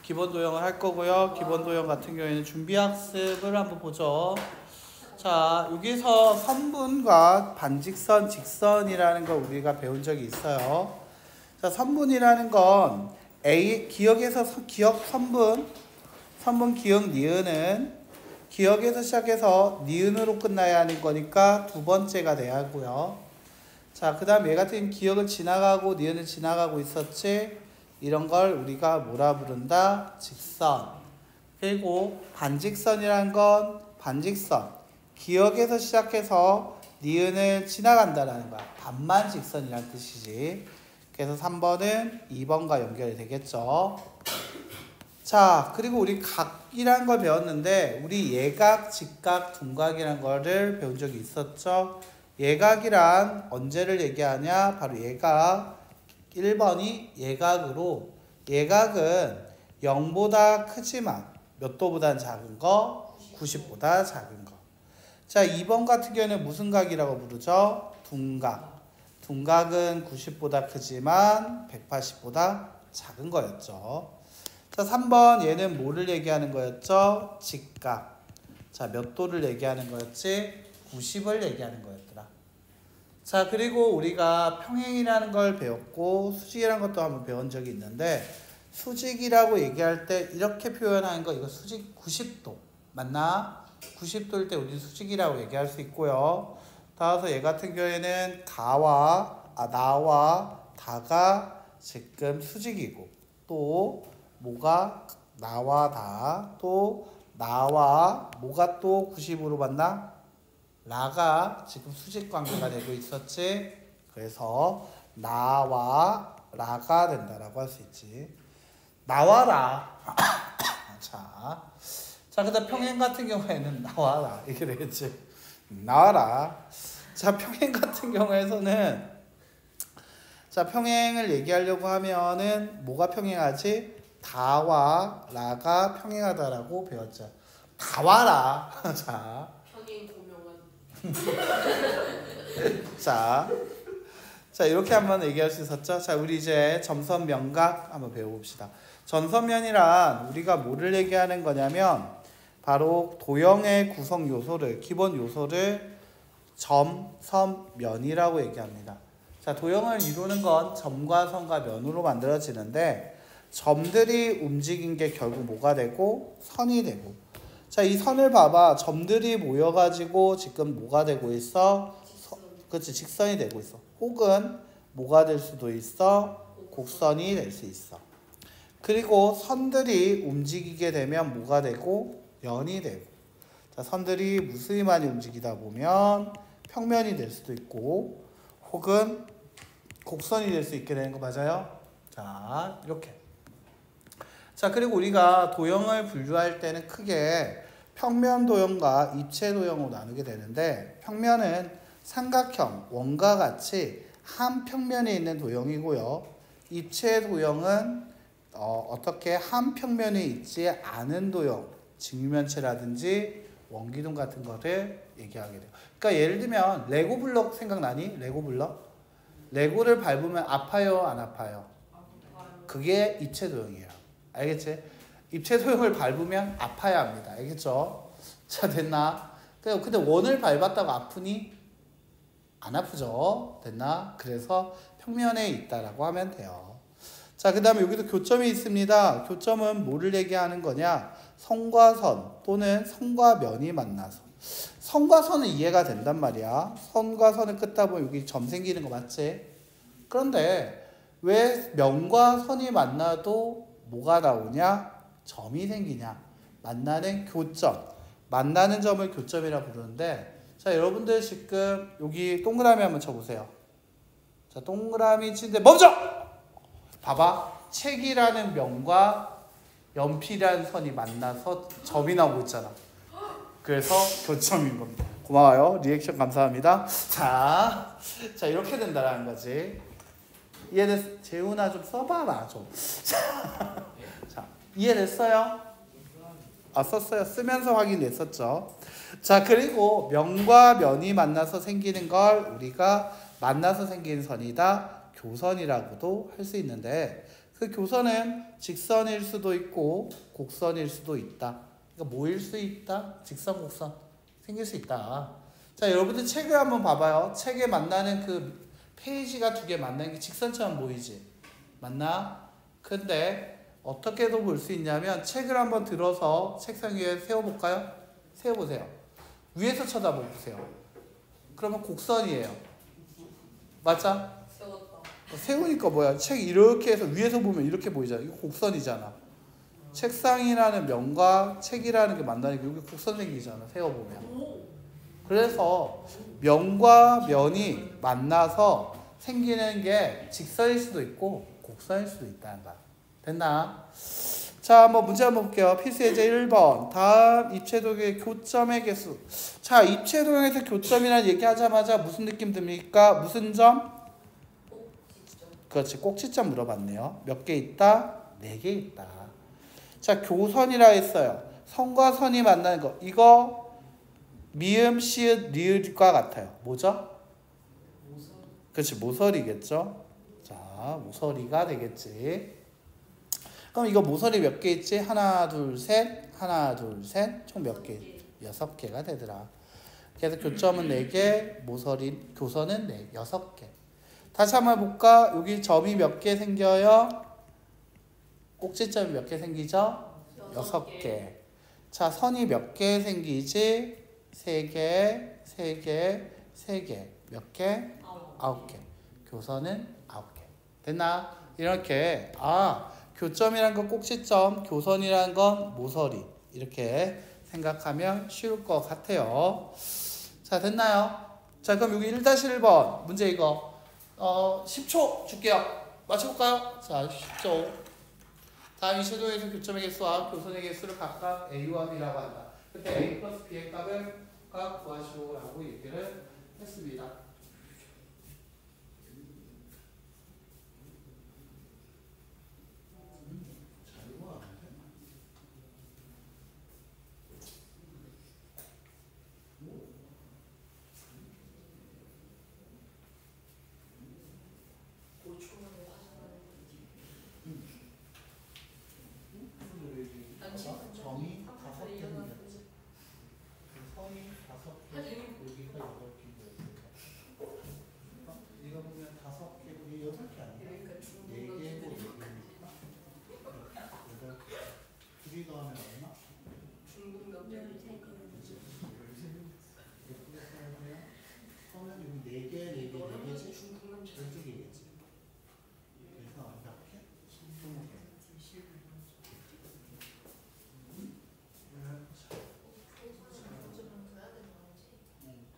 기본 도형을 할 거고요. 기본 도형 같은 경우에는 준비 학습을 한번 보죠. 자, 여기서 선분과 반직선, 직선이라는 걸 우리가 배운 적이 있어요. 자, 선분이라는 건 A 기역에서 기역 선분 기역 니은은 기역에서 시작해서 니은으로 끝나야 하는 거니까 두 번째가 돼야 하고요. 자, 그 다음 얘 같은 기역을 지나가고 니은을 지나가고 있었지. 이런 걸 우리가 뭐라 부른다? 직선. 그리고 반직선이란 건 반직선. 기역에서 시작해서 니은을 지나간다라는 거야. 반만 직선이란 뜻이지. 그래서 3번은 2번과 연결이 되겠죠. 자, 그리고 우리 각이란 걸 배웠는데 우리 예각, 직각, 둔각이란 거를 배운 적이 있었죠. 예각이란 언제를 얘기하냐? 바로 예각. 1번이 예각으로, 예각은 0보다 크지만 몇 도보다 작은 거? 90보다 작은 거. 자, 2번 같은 경우에는 무슨 각이라고 부르죠? 둔각. 둔각은 90보다 크지만 180보다 작은 거였죠. 자, 3번 얘는 뭐를 얘기하는 거였죠? 직각. 자, 몇 도를 얘기하는 거였지? 90을 얘기하는 거였더라. 자, 그리고 우리가 평행이라는 걸 배웠고 수직이라는 것도 한번 배운 적이 있는데 수직이라고 얘기할 때 이렇게 표현하는 거 이거 수직 90도 맞나? 90도일 때 우리 수직이라고 얘기할 수 있고요. 따라서 얘 같은 경우에는 나와 다가 지금 수직이고 또 뭐가 나와 다 또 나와 뭐가 또 90으로 봤나? 라가 지금 수직 관계가 되고 있었지. 그래서 나와 라가 된다라고 할 수 있지. 나와라. 자, 그다음 평행 같은 경우에는 나와라 이렇게 되겠지. 나와라. 자, 평행 같은 경우에서는 자, 평행을 얘기하려고 하면은 뭐가 평행하지? 다와 라가 평행하다라고 배웠죠. 다 와라. 자. 평행 고명은. 자, 이렇게 한번 얘기할 수 있었죠. 자, 우리 이제 점선 면각 한번 배워봅시다. 점선면이란 우리가 뭐를 얘기하는 거냐면 바로 도형의 구성 요소를 기본 요소를 점, 선, 면이라고 얘기합니다. 자, 도형을 이루는 건 점과 선과 면으로 만들어지는데 점들이 움직인 게 결국 뭐가 되고 선이 되고. 자, 이 선을 봐봐. 점들이 모여가지고 지금 뭐가 되고 있어? 그렇지, 직선이 되고 있어. 혹은 뭐가 될 수도 있어? 곡선이 될 수 있어. 그리고 선들이 움직이게 되면 뭐가 되고? 면이 되고. 자, 선들이 무수히 많이 움직이다 보면 평면이 될 수도 있고 혹은 곡선이 될 수 있게 되는 거 맞아요? 자, 이렇게. 자, 그리고 우리가 도형을 분류할 때는 크게 평면 도형과 입체 도형으로 나누게 되는데 평면은 삼각형, 원과 같이 한 평면에 있는 도형이고요. 입체 도형은 어떻게 한 평면에 있지 않은 도형, 직면체라든지 원기둥 같은 거를 얘기하게 돼요. 그러니까 예를 들면 레고 블럭 생각나니? 레고 블럭? 레고를 밟으면 아파요, 안 아파요? 그게 입체 도형이에요. 알겠지? 입체 도형을 밟으면 아파야 합니다. 알겠죠? 자, 됐나? 근데 원을 밟았다고 아프니? 안 아프죠? 됐나? 그래서 평면에 있다라고 하면 돼요. 자, 그 다음에 여기도 교점이 있습니다. 교점은 뭐를 얘기하는 거냐? 선과 선 또는 선과 면이 만나서. 선과 선은 이해가 된단 말이야. 선과 선을 끊다 보면 여기 점 생기는 거 맞지? 그런데 왜 면과 선이 만나도 뭐가 나오냐? 점이 생기냐? 만나는 교점. 만나는 점을 교점이라 부르는데 자, 여러분들 지금 여기 동그라미 한번 쳐보세요. 자, 동그라미 치는데 멈춰! 봐봐. 책이라는 면과 연필이라는 선이 만나서 점이 나오고 있잖아. 그래서 교점인 겁니다. 고마워요. 리액션 감사합니다. 자, 이렇게 된다라는 거지. 이해됐? 재훈아 좀 써봐라 좀. 자, 이해됐어요? 썼어요. 쓰면서 확인했었죠. 자, 그리고 면과 면이 만나서 생기는 걸 우리가 만나서 생기는 선이다 교선이라고도 할 수 있는데 그 교선은 직선일 수도 있고 곡선일 수도 있다. 그러니까 뭐일 수 있다? 직선, 곡선 생길 수 있다. 자, 여러분들 책을 한번 봐봐요. 책에 만나는 그 페이지가 두 개 만나는 게 직선처럼 보이지? 맞나? 근데 어떻게도 볼 수 있냐면 책을 한번 들어서 책상 위에 세워볼까요? 세워보세요. 위에서 쳐다보세요. 그러면 곡선이에요. 맞아? 세우니까 뭐야? 책 이렇게 해서 위에서 보면 이렇게 보이잖아. 이거 곡선이잖아. 책상이라는 면과 책이라는 게 만나니까 여기 곡선 생기잖아. 세워보면. 그래서 면과 면이 만나서 생기는 게 직선일 수도 있고 곡선일 수도 있다는 거야. 됐나? 자, 한번 문제 한번 볼게요. 필수 예제 1번. 다음 입체도형의 교점의 개수. 자, 입체도형에서 교점이라는 얘기하자마자 무슨 느낌 듭니까? 무슨 점? 그렇지, 꼭지점 물어봤네요. 몇 개 있다? 4개 있다. 자, 교선이라 했어요. 선과 선이 만나는 거. 이거 미음, 시읒, 리을과 같아요. 뭐죠? 그렇지, 모서리겠죠. 자, 모서리가 되겠지. 그럼 이거 모서리 몇 개 있지? 하나, 둘, 셋, 하나, 둘, 셋. 총 몇 개? 6개가 되더라. 그래서 교점은 4개, 모서리, 교선은 6개. 다시 한번 볼까? 여기 점이 몇 개 생겨요? 꼭지점이 몇 개 생기죠? 6개. 자, 선이 몇 개 생기지? 3개, 3개, 3개. 몇 개? 9개. 교선은 9개. 됐나? 이렇게 교점이란 건 꼭지점, 교선이란 건 모서리. 이렇게 생각하면 쉬울 것 같아요. 자, 됐나요? 자, 그럼 여기 1-1번 문제 이거 10초 줄게요. 맞춰볼까요? 자, 10초. 다음 입체도형에서 교점의 개수와 교선의 개수를 각각 A와 B라고 한다. 그때 A 플러스 B의 값을 각 구하시오라고 얘기를 했습니다. 점이 5개입니다. 선이 5개, 여기가 8개. 이거 보면 5개고 이게 8개 아니야? 4개고 4개니까 8개. 2개 더하면 얼마? 중국 명절 13개. 예쁘게 써야 돼요. 선은 여기 4개, 4개, 4개지? 12개겠지. 그래서 몇 개? 20개.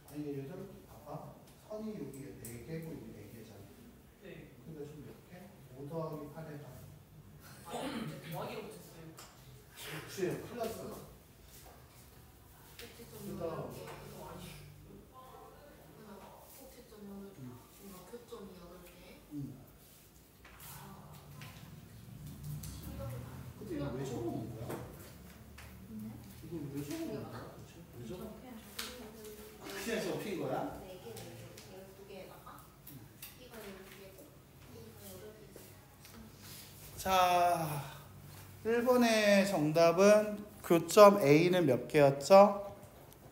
아니, 예전에 봐봐. 선이 여기에 4개고 이게 4개잖아. 네. 근데 지금 몇 개? 5 더하기 8에다. 더하기로 붙였어요. 그치, 플러스. 그다음 근데 이거 왜 적어놓은 거야? 이거 왜 적어놓은 거야? 왜 적어? 그냥 접힌 거야? 자, 1번의 정답은 교점 A는 몇 개였죠?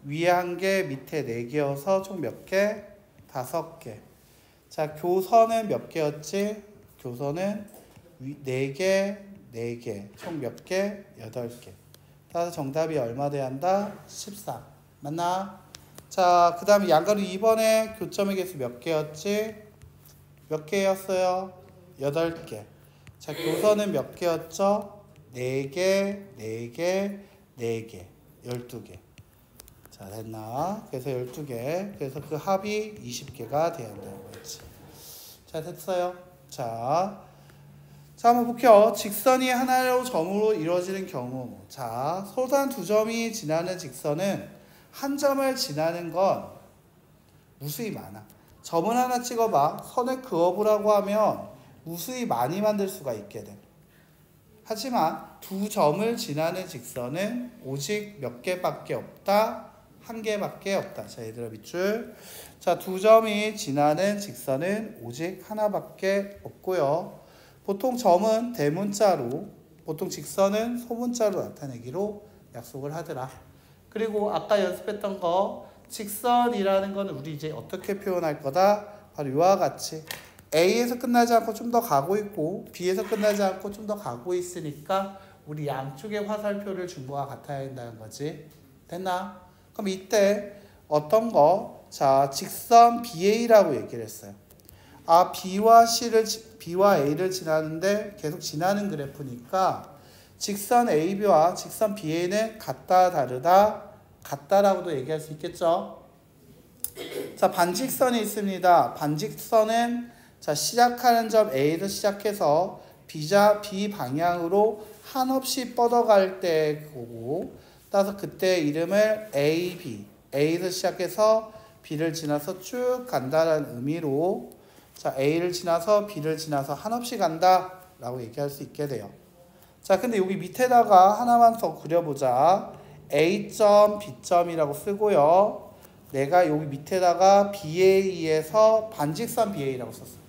위에 1개, 밑에 4개여서 총 몇 개? 5개. 자, 교선은 몇 개였지? 교선은 4개, 4개. 총 몇 개? 8개. 따라서 정답이 얼마 돼야 한다? 14. 맞나? 자, 그 다음에 양가루 2번에 교점의 개수 몇 개였지? 몇 개였어요? 8개. 자, 교선은 몇 개였죠? 4개, 4개, 4개. 12개. 자, 됐나? 그래서 12개. 그래서 그 합이 20개가 돼야 한다는 거지. 자, 됐어요. 자, 한번 볼게요. 직선이 하나로 점으로 이루어지는 경우. 자, 소단 2점이 지나는 직선은 한 점을 지나는 건 무수히 많아. 점을 하나 찍어봐. 선을 그어보라고 하면 무수히 많이 만들 수가 있게 돼. 하지만 2점을 지나는 직선은 오직 몇 개밖에 없다? 1개밖에 없다. 자, 얘들아 밑줄. 자, 2점이 지나는 직선은 오직 하나밖에 없고요. 보통 점은 대문자로, 보통 직선은 소문자로 나타내기로 약속을 하더라. 그리고 아까 연습했던 거 직선이라는 거는 우리 이제 어떻게 표현할 거다? 바로 이와 같이 A에서 끝나지 않고 좀 더 가고 있고 B에서 끝나지 않고 좀 더 가고 있으니까 우리 양쪽의 화살표를 준 거와 같아야 한다는 거지. 됐나? 그럼 이때 어떤 거? 자, 직선 BA라고 얘기를 했어요. 아, B와 A를 지나는데 계속 지나는 그래프니까 직선 AB와 직선 BA는 같다, 다르다, 같다라고도 얘기할 수 있겠죠. 자, 반직선이 있습니다. 반직선은 자, 시작하는 점 A에서 시작해서 B 방향으로 한없이 뻗어갈 때 거고, 따라서 그때 이름을 AB, A에서 시작해서 B를 지나서 쭉 간다라는 의미로 자, A를 지나서 B를 지나서 한없이 간다라고 얘기할 수 있게 돼요. 자, 근데 여기 밑에다가 하나만 더 그려보자. A점, B점이라고 쓰고요. 내가 여기 밑에다가 BA에서 반직선 BA라고 썼어요.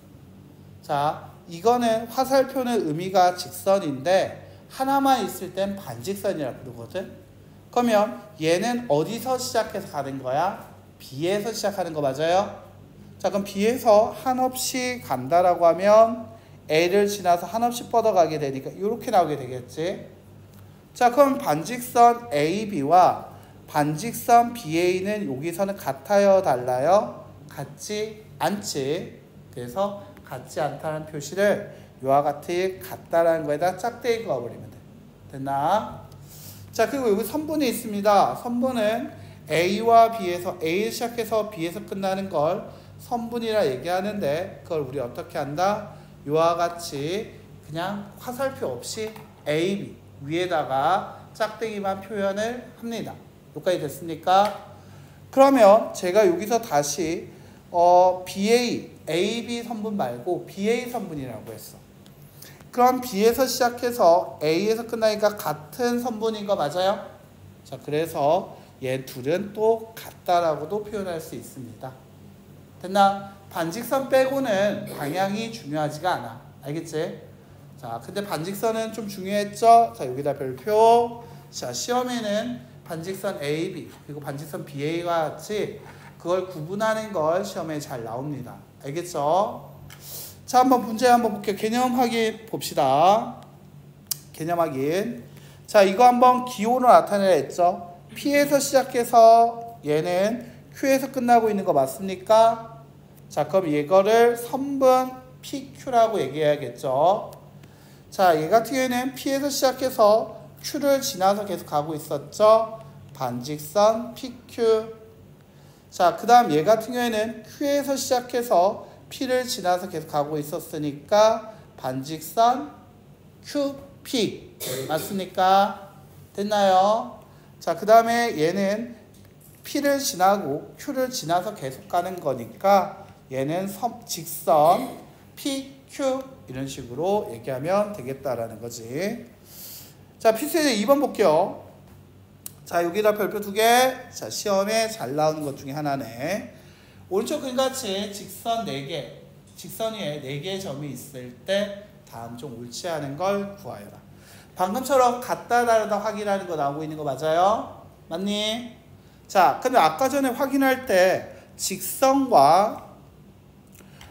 자, 이거는 화살표는 의미가 직선인데 하나만 있을 땐 반직선이라고 부르거든. 그러면 얘는 어디서 시작해서 가는 거야? B에서 시작하는 거 맞아요? 자, 그럼 B에서 한없이 간다라고 하면 A를 지나서 한없이 뻗어가게 되니까 이렇게 나오게 되겠지. 자, 그럼 반직선 AB와 반직선 BA는 여기서는 같아요, 달라요? 같지 않지. 그래서 같지 않다는 표시를 이와 같이 같다라는 거에다 짝대기 그어버리면 돼. 됐나? 자, 그리고 여기 선분이 있습니다. 선분은 A와 B에서 A에 시작해서 B에서 끝나는 걸 선분이라 얘기하는데 그걸 우리 어떻게 한다? 이와 같이 그냥 화살표 없이 A, B 위에다가 짝대기만 표현을 합니다. 여기까지 됐습니까? 그러면 제가 여기서 다시 AB 선분 말고 BA 선분이라고 했어. 그럼 B에서 시작해서 A에서 끝나니까 같은 선분인 거 맞아요? 자, 그래서 얘 둘은 또 같다라고도 표현할 수 있습니다. 됐나? 반직선 빼고는 방향이 중요하지가 않아. 알겠지? 자, 근데 반직선은 좀 중요했죠? 자, 여기다 별표. 자, 시험에는 반직선 AB 그리고 반직선 BA와 같이 그걸 구분하는 걸 시험에 잘 나옵니다. 알겠죠? 자, 한번 문제 한번 볼게요. 개념 확인 봅시다. 개념 확인. 자, 이거 한번 기호로 나타내라 했죠? P에서 시작해서 얘는 Q에서 끝나고 있는 거 맞습니까? 자, 그럼 이거를 선분 PQ라고 얘기해야겠죠? 자, 얘 같은 경우에는 P에서 시작해서 Q를 지나서 계속 가고 있었죠? 반직선 PQ. 자, 그 다음 얘 같은 경우에는 Q에서 시작해서 P를 지나서 계속 가고 있었으니까 반직선 QP. 맞습니까? 됐나요? 자, 그 다음에 얘는 P를 지나고 Q를 지나서 계속 가는 거니까 얘는 직선 PQ 이런 식으로 얘기하면 되겠다라는 거지. 자, 필수예제 2번 볼게요. 자, 여기다 별표 2개. 자, 시험에 잘 나오는 것 중에 하나네. 오른쪽 그림같이 직선 4개, 직선 위에 4개의 점이 있을 때 다음 중 옳지 않은 걸 구하여라. 방금처럼 같다 다르다 확인하는 거 나오고 있는 거 맞아요? 맞니? 자, 근데 아까 전에 확인할 때 직선과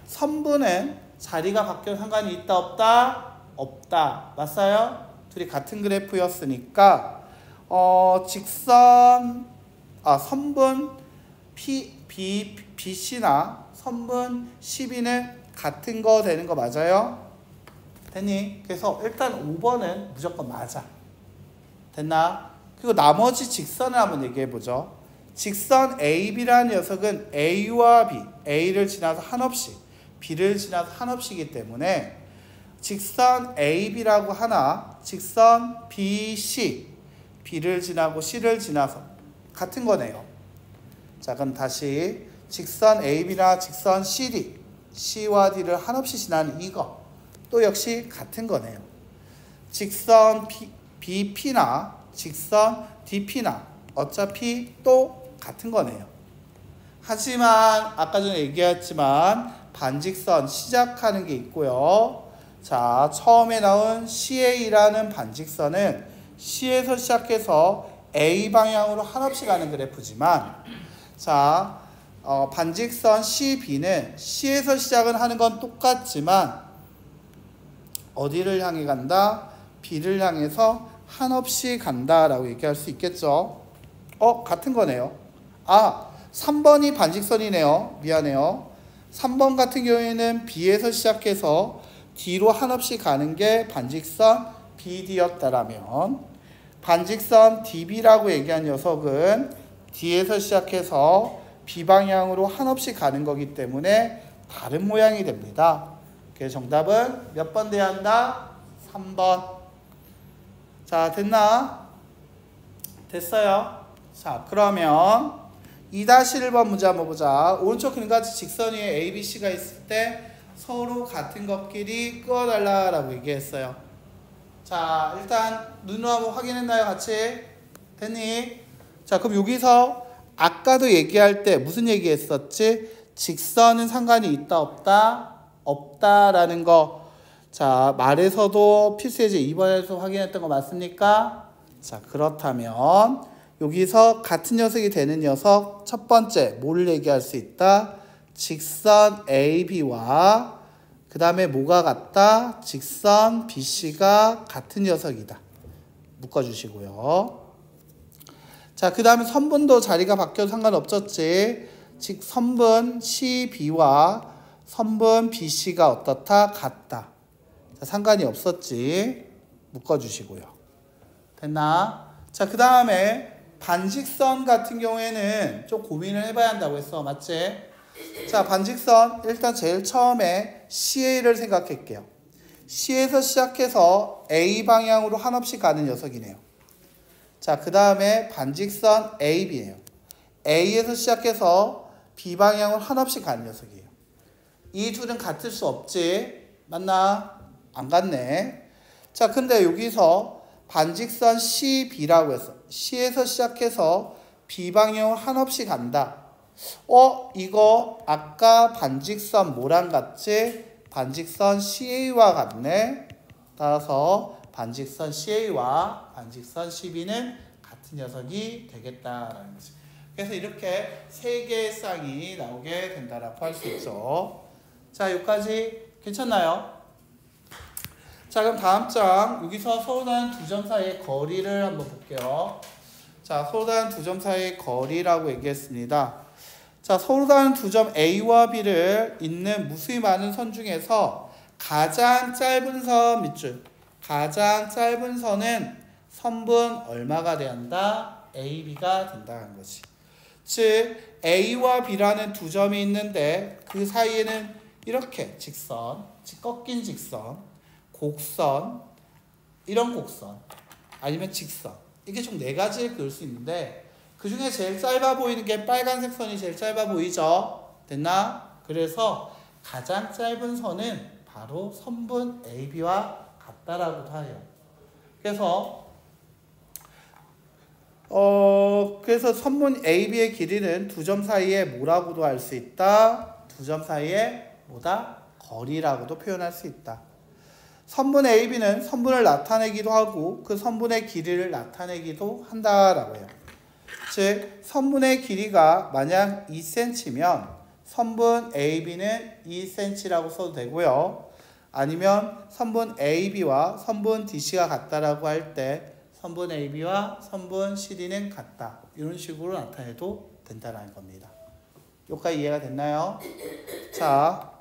선분은 자리가 바뀌어 상관이 있다 없다? 없다. 맞아요? 둘이 같은 그래프였으니까 선분 BC나 선분 CB는 같은 거 되는 거 맞아요? 됐니? 그래서 일단 5번은 무조건 맞아. 됐나? 그리고 나머지 직선을 한번 얘기해보죠. 직선 AB라는 녀석은 A와 B, A를 지나서 한없이, B를 지나서 한없이기 때문에 직선 AB라고 하나, 직선 BC, B를 지나고 C를 지나서 같은 거네요. 자, 그럼 다시 직선 AB나 직선 CD, C와 D를 한없이 지나는 이거 또 역시 같은 거네요. 직선 BP나 직선 DP나 어차피 또 같은 거네요. 하지만 아까 전에 얘기했지만 반직선 시작하는 게 있고요. 자, 처음에 나온 CA라는 반직선은 C에서 시작해서 A 방향으로 한없이 가는 그래프지만, 자, 반직선 CB는 C에서 시작은 하는 건 똑같지만 어디를 향해 간다? B를 향해서 한없이 간다라고 얘기할 수 있겠죠. 같은 거네요. 3번이 반직선이네요. 미안해요. 3번 같은 경우에는 B에서 시작해서 D로 한없이 가는 게 반직선 BD였다라면, 반직선 DB라고 얘기한 녀석은 D에서 시작해서 B 방향으로 한없이 가는 거기 때문에 다른 모양이 됩니다. 그래서 정답은 몇 번 돼야 한다? 3번. 자, 됐나? 됐어요. 자, 그러면 2-1번 문제 한번 보자. 오른쪽 그림같이 직선 위에 A, B, C가 있을 때 서로 같은 것끼리 끄어달라라고 얘기했어요. 자, 일단 눈으로 한번 확인했나요? 같이? 됐니? 자, 그럼 여기서 아까도 얘기할 때 무슨 얘기했었지? 직선은 상관이 있다 없다? 없다라는 거. 자, 말에서도 필수예제 2번에서 확인했던 거 맞습니까? 자, 그렇다면 여기서 같은 녀석이 되는 녀석 첫 번째 뭘 얘기할 수 있다? 직선 AB와 그 다음에 뭐가 같다? 직선 BC가 같은 녀석이다. 묶어주시고요. 자, 그 다음에 선분도 자리가 바뀌어도 상관없었지. 즉 선분 CB와 선분 BC가 어떻다? 같다. 자, 상관이 없었지. 묶어주시고요. 됐나? 자, 그 다음에 반직선 같은 경우에는 좀 고민을 해봐야 한다고 했어. 맞지? 자, 반직선 일단 제일 처음에 CA를 생각할게요. C에서 시작해서 A 방향으로 한없이 가는 녀석이네요. 자, 그 다음에 반직선 AB예요. A에서 시작해서 B 방향으로 한없이 가는 녀석이에요. 이 둘은 같을 수 없지. 맞나? 안 같네. 자, 근데 여기서 반직선 CB라고 했어. C에서 시작해서 B 방향으로 한없이 간다. 이거 아까 반직선 뭐랑 같지? 반직선 CA와 같네. 따라서 반직선 CA와 반직선 CB는 같은 녀석이 되겠다라는 거지. 그래서 이렇게 세 개의 쌍이 나오게 된다라고 할 수 있죠. 자, 여기까지 괜찮나요? 자, 그럼 다음 장 여기서 서로 다른 두 점 사이의 거리를 한번 볼게요. 자, 서로 다른 두 점 사이의 거리라고 얘기했습니다. 자, 서로 다른 두 점 A와 B를 잇는 무수히 많은 선 중에서 가장 짧은 선 밑줄, 가장 짧은 선은 선분 얼마가 돼야 한다? AB가 된다는 거지. 즉 A와 B라는 두 점이 있는데 그 사이에는 이렇게 직선, 꺾인 직선, 곡선, 이런 곡선, 아니면 직선, 이게 총 4가지를 그을 수 있는데 그 중에 제일 짧아 보이는 게 빨간색 선이 제일 짧아 보이죠? 됐나? 그래서 가장 짧은 선은 바로 선분 AB와 같다라고도 해요. 그래서 선분 AB의 길이는 두 점 사이에 뭐라고도 할 수 있다? 두 점 사이에 뭐다? 거리라고도 표현할 수 있다. 선분 AB는 선분을 나타내기도 하고 그 선분의 길이를 나타내기도 한다라고 해요. 즉 선분의 길이가 만약 2cm면 선분 AB는 2cm라고 써도 되고요. 아니면 선분 AB와 선분 DC가 같다라고 할 때 선분 AB와 선분 CD는 같다. 이런 식으로 나타내도 된다는 겁니다. 여기까지 이해가 됐나요? 자,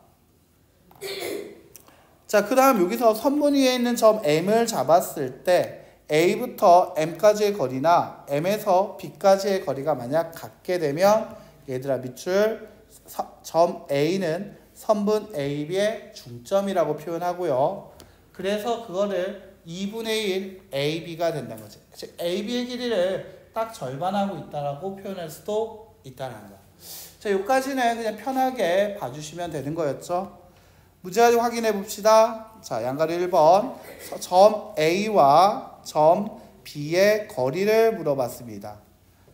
그 다음 여기서 선분 위에 있는 점 M을 잡았을 때 A부터 M까지의 거리나 M에서 B까지의 거리가 만약 같게 되면 얘들아 밑줄 점 A는 선분 AB의 중점이라고 표현하고요. 그래서 그거를 2분의 1 AB가 된다는 거지. 즉 AB의 길이를 딱 절반하고 있다라고 표현할 수도 있다는 거. 자, 여기까지는 그냥 편하게 봐주시면 되는 거였죠. 문제 가지고 확인해 봅시다. 자, 양가리 1번 점 A와 점 B의 거리를 물어봤습니다.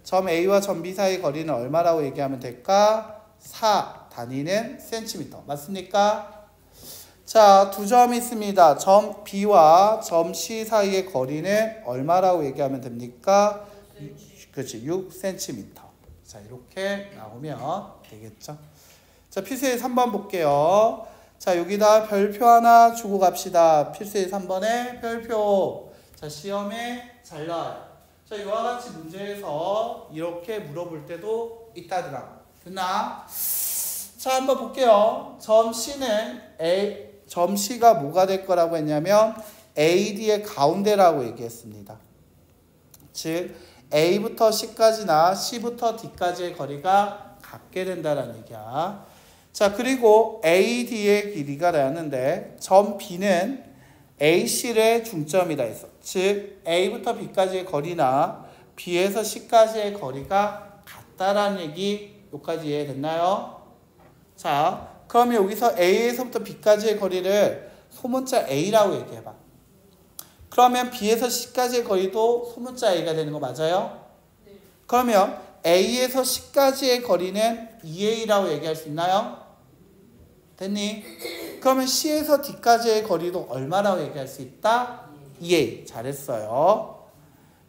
점 A와 점 B 사이의 거리는 얼마라고 얘기하면 될까? 4 단위는 센티미터. 맞습니까? 자, 두 점이 있습니다. 점 B와 점 C 사이의 거리는 얼마라고 얘기하면 됩니까? 그렇지, 6cm. 자, 이렇게 나오면 되겠죠. 자, 필수의 3번 볼게요. 자, 여기다 별표 하나 주고 갑시다. 필수의 3번에 별표. 자, 시험에 잘 나와요. 자, 이와 같이 문제에서 이렇게 물어볼 때도 있다더라. 됐나? 자, 한번 볼게요. 점 C가 뭐가 될 거라고 했냐면 AD의 가운데라고 얘기했습니다. 즉 A부터 C까지나 C부터 D까지의 거리가 같게 된다는 얘기야. 자, 그리고 AD의 길이가 나왔는데 점 B는 AC의 중점이다 했어. 즉 A부터 B까지의 거리나 B에서 C까지의 거리가 같다라는 얘기, 여기까지 이해됐나요? 자, 그러면 여기서 A에서부터 B까지의 거리를 소문자 A라고 얘기해봐. 그러면 B에서 C까지의 거리도 소문자 A가 되는 거 맞아요? 네. 그러면 A에서 C까지의 거리는 2A라고 얘기할 수 있나요? 됐니? 그러면 C에서 D까지의 거리도 얼마라고 얘기할 수 있다? 2A. 잘했어요.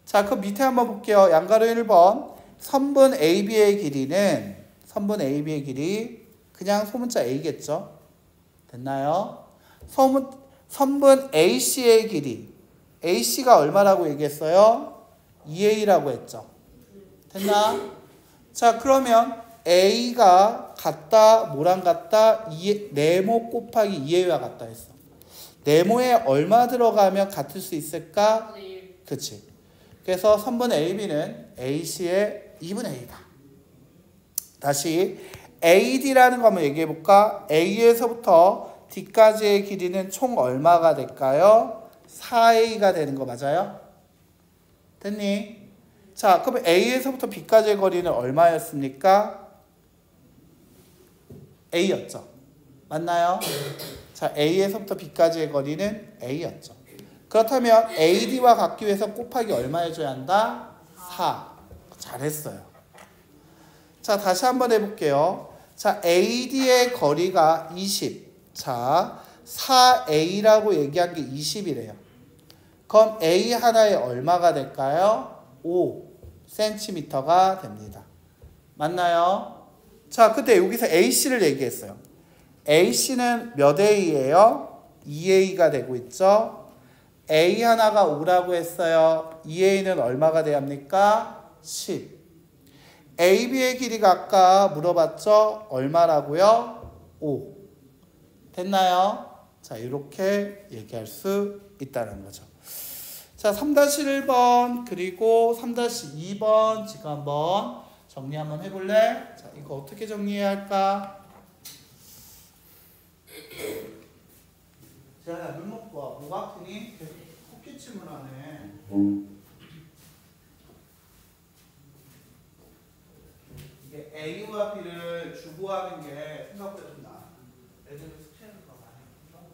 자, 그럼 밑에 한번 볼게요. 양가로 1번. 선분 AB의 길이는, 선분 AB의 길이 그냥 소문자 A겠죠? 됐나요? 선분 AC의 길이, AC가 얼마라고 얘기했어요? 2A라고 했죠. 됐나? 자, 그러면 A가 같다, 뭐랑 같다? 네모 곱하기 2A와 같다 했어. 네모에 얼마 들어가면 같을 수 있을까? 그치. 그래서 선분 AB는 AC의 2분의 A다. 다시 AD라는 거 한번 얘기해 볼까? A에서부터 D까지의 길이는 총 얼마가 될까요? 4A가 되는 거 맞아요? 됐니? 자, 그럼 A에서부터 B까지의 거리는 얼마였습니까? A였죠. 맞나요? 자, A에서부터 B까지의 거리는 A였죠. 그렇다면 AD와 같기 위해서 곱하기 얼마 해줘야 한다? 4. 잘했어요. 자, 다시 한번 해볼게요. 자, AD의 거리가 20. 자, 4A라고 얘기한 게 20이래요. 그럼 A 하나에 얼마가 될까요? 5cm가 됩니다. 맞나요? 자, 근데 여기서 AC를 얘기했어요. AC는 몇 A예요? 2A가 되고 있죠. A 하나가 5라고 했어요. 2A는 얼마가 돼야 합니까? 10. AB의 길이가 아까 물어봤죠? 얼마라고요? 5. 됐나요? 자, 이렇게 얘기할 수 있다는 거죠. 자, 3-1번 그리고 3-2번 지금 한번 정리 한번 해볼래? 자, 이거 어떻게 정리해야 할까? 자, 눈 먹고 와. 목 아프니? 계속 콧기침을 하네. 이게 A와 B를 주고하는 게 생각보다 좀 나아. 애들은 스트레스 더 많이 받죠?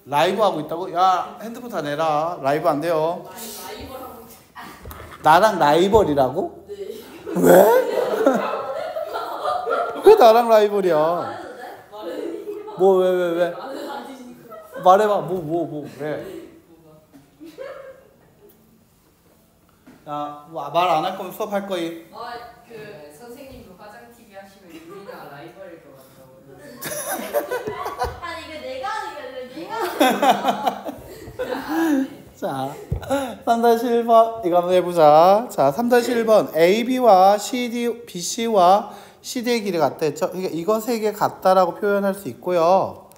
라이브 하고 있다고? 야, 핸드폰 다 내라. 라이브 안 돼요. 라이벌하고. 나랑 라이벌이라고? 네. 왜? 왜 나랑 라이벌이야? 말해도 돼? 말해. 뭐, 왜? 나는 아니니까. 말해봐. 뭐, 왜? 야, 말 안 할 거면 수업할 거임. 그 선생님도 화장 TV 하시면 유리나 라이벌일 것 같다고. 아니 이거 내가 하는 게 아니라 내가 하는 거야. 자, 3-1번 이거 한번 해보자. 자, 3-1번 AB와 CD, BC와 CD의 길이 같다 했죠? 그러니까 이거 세 개 같다라고 표현할 수 있고요.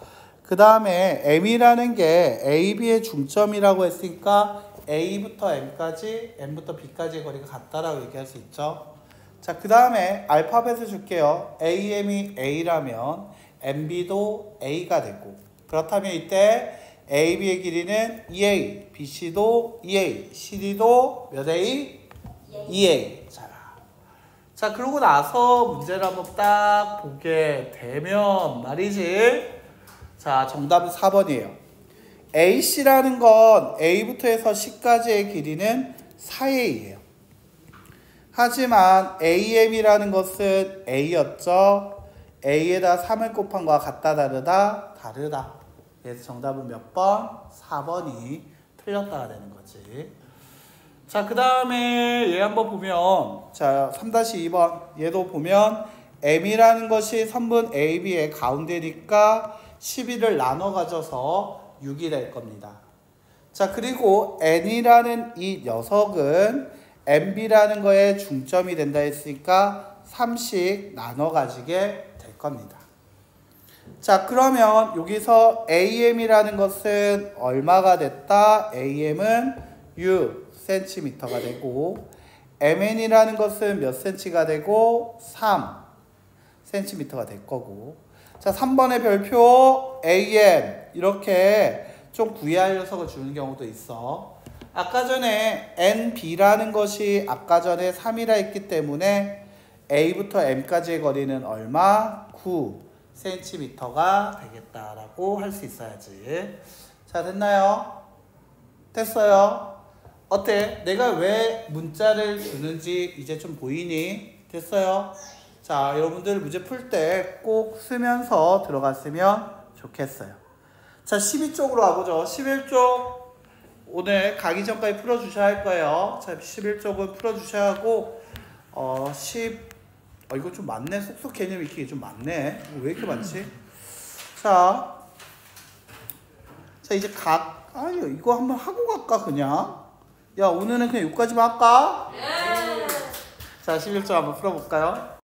그 다음에 M이라는 게 AB의 중점이라고 했으니까 A부터 M까지, M부터 B까지의 거리가 같다라고 얘기할 수 있죠. 자, 그 다음에 알파벳을 줄게요. AM이 A라면 MB도 A가 되고, 그렇다면 이때 AB의 길이는 2A, BC도 2A, CD도 몇 A? 2A. 자, 그러고 나서 문제를 한번 딱 보게 되면 말이지. 자, 정답은 4번이에요. AC라는 건 A부터 해서 C까지의 길이는 4A예요. 하지만 AM이라는 것은 A였죠. A에다 3을 곱한 거와 같다 다르다? 다르다. 그래서 정답은 몇 번? 4번이 틀렸다가 되는 거지. 자, 그 다음에 얘 한번 보면, 자, 3-2번 얘도 보면 M이라는 것이 선분 AB의 가운데니까 12를 나눠 가져서 6이 될 겁니다. 자, 그리고 N이라는 이 녀석은 MB라는 거에 중점이 된다 했으니까 3씩 나눠 가지게 될 겁니다. 자, 그러면 여기서 AM이라는 것은 얼마가 됐다? AM은 6cm가 되고, MN이라는 것은 몇 cm가 되고 3cm가 될 거고. 자, 3번의 별표 AM 이렇게 좀 구애할 녀석을 주는 경우도 있어. 아까 전에 NB라는 것이 아까 전에 3이라 했기 때문에 A부터 M까지의 거리는 얼마? 9cm가 되겠다라고 할 수 있어야지. 자, 됐나요? 됐어요? 어때? 내가 왜 문자를 주는지 이제 좀 보이니? 됐어요? 자, 여러분들 문제 풀 때 꼭 쓰면서 들어갔으면 좋겠어요. 자, 12쪽으로 와보죠. 11쪽 오늘 가기 전까지 풀어주셔야 할 거예요. 자, 11쪽은 풀어주셔야 하고, 이거 좀 많네. 속속 개념 익히기 좀 많네. 왜 이렇게 많지? 자, 이제 이거 한번 하고 갈까, 그냥? 야, 오늘은 그냥 여기까지만 할까? 예. 자, 11쪽 한번 풀어볼까요?